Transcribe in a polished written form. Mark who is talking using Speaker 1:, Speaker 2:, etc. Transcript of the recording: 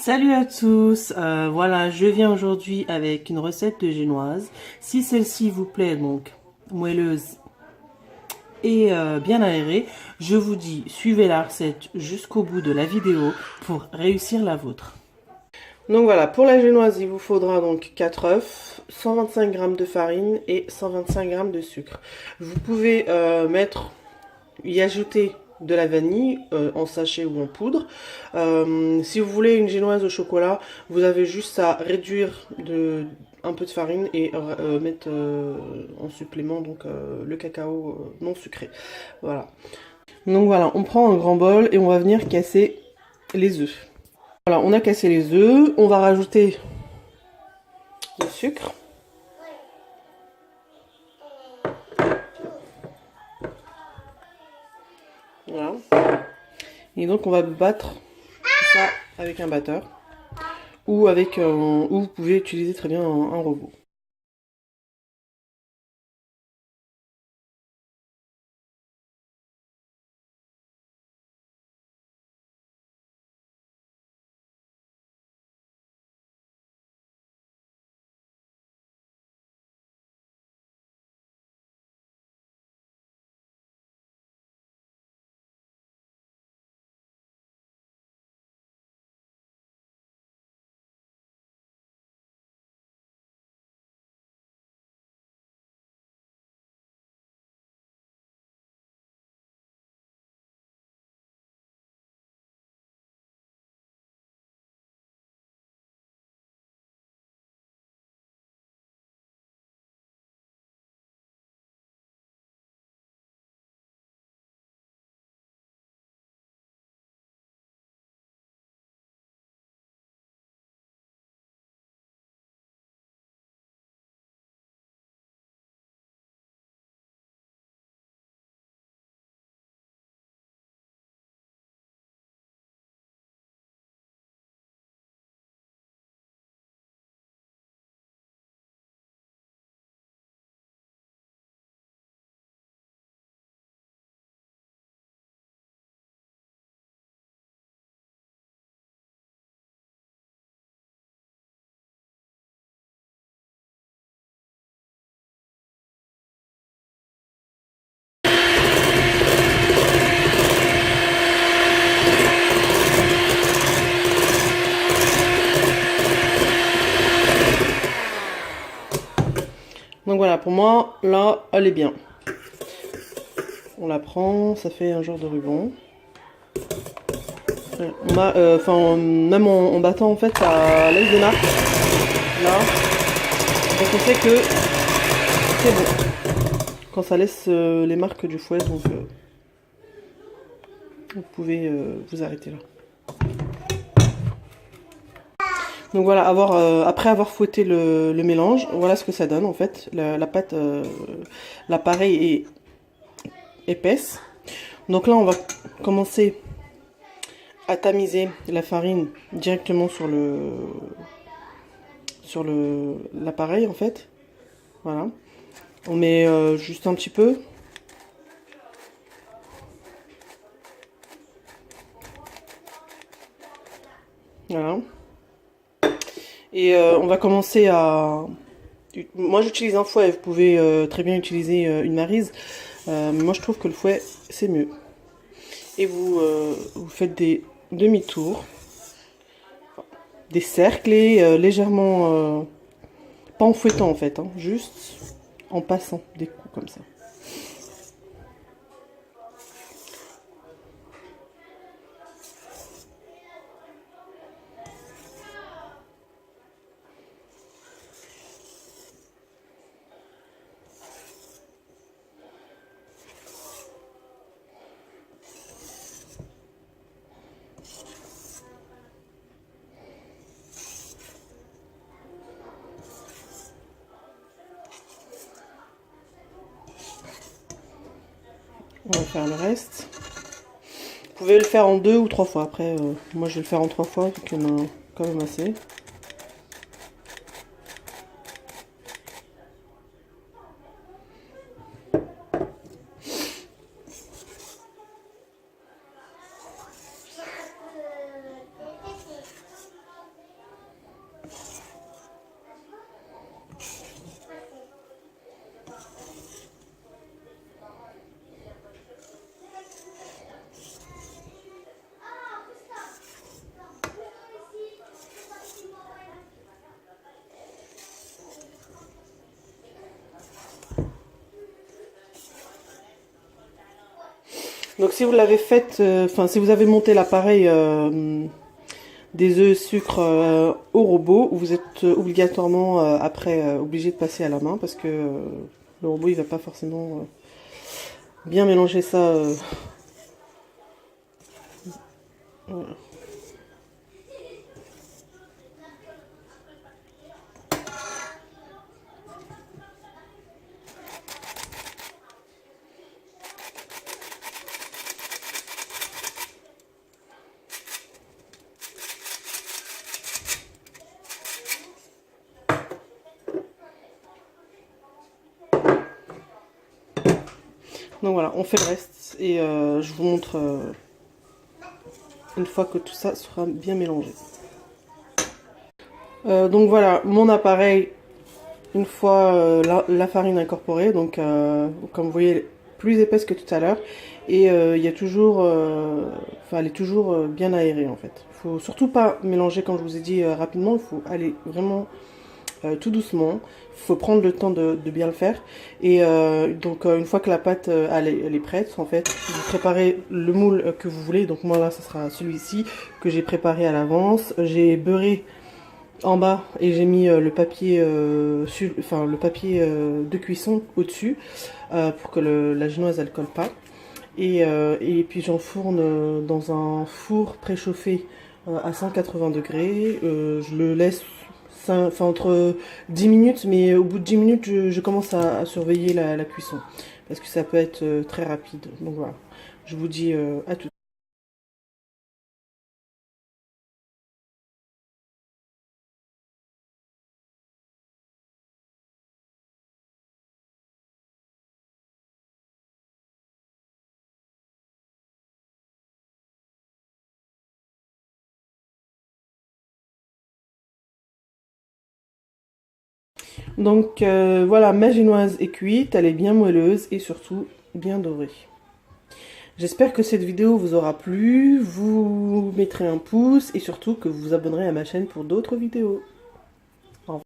Speaker 1: Salut à tous, voilà, je viens aujourd'hui avec une recette de génoise. Si celle-ci vous plaît, donc moelleuse et bien aérée, je vous dis suivez la recette jusqu'au bout de la vidéo pour réussir la vôtre. Donc voilà, pour la génoise, il vous faudra donc 4 œufs, 125 g de farine et 125 g de sucre. Vous pouvez y ajouter de la vanille en sachet ou en poudre. Si vous voulez une génoise au chocolat, vous avez juste à réduire un peu de farine et mettre en supplément donc le cacao non sucré. Voilà. Donc voilà, on prend un grand bol et on va venir casser les œufs. Voilà, on a cassé les œufs, on va rajouter le sucre. Voilà. Et donc on va battre ça avec un batteur ou ou vous pouvez utiliser très bien un robot. Donc voilà, pour moi, là, elle est bien. On la prend, ça fait un genre de ruban. Même en battant, en fait, ça laisse des marques. Là. Donc on sait que c'est bon. Quand ça laisse les marques du fouet, donc vous pouvez vous arrêter là. Donc voilà, après avoir fouetté le mélange, voilà ce que ça donne en fait. La pâte, l'appareil est épaisse. Donc là, on va commencer à tamiser la farine directement sur l'appareil en fait. Voilà. On met juste un petit peu. Voilà. Et on va commencer à... Moi j'utilise un fouet, vous pouvez très bien utiliser une maryse. Mais moi je trouve que le fouet c'est mieux. Et vous faites des demi-tours. Des cercles et légèrement... pas en fouettant en fait, hein, juste en passant des coups comme ça. On va faire le reste. Vous pouvez le faire en 2 ou 3 fois. Après, moi je vais le faire en 3 fois, vu qu'il y en a quand même assez. Donc si vous l'avez fait, enfin si vous avez monté l'appareil des œufs sucre au robot, vous êtes obligatoirement après obligé de passer à la main parce que le robot il va pas forcément bien mélanger ça. Voilà. Donc voilà, on fait le reste et je vous montre une fois que tout ça sera bien mélangé. Donc voilà, mon appareil, une fois la farine incorporée, donc comme vous voyez, plus épaisse que tout à l'heure, et il y a toujours, enfin elle est toujours bien aérée en fait. Il faut surtout pas mélanger, comme je vous ai dit rapidement, il faut aller vraiment tout doucement. Il faut prendre le temps de bien le faire. Et donc une fois que la pâte elle est prête, en fait, vous préparez le moule que vous voulez. Donc moi là, ce sera celui-ci que j'ai préparé à l'avance. J'ai beurré en bas et j'ai mis le papier, le papier de cuisson au-dessus pour que la génoise elle colle pas. Et puis j'enfourne dans un four préchauffé à 180 degrés. Je le laisse entre 10 minutes, mais au bout de 10 minutes, je commence à surveiller la cuisson. Parce que ça peut être très rapide. Donc voilà, je vous dis à tout. Donc voilà, ma génoise est cuite, elle est bien moelleuse et surtout bien dorée. J'espère que cette vidéo vous aura plu, vous mettrez un pouce et surtout que vous vous abonnerez à ma chaîne pour d'autres vidéos.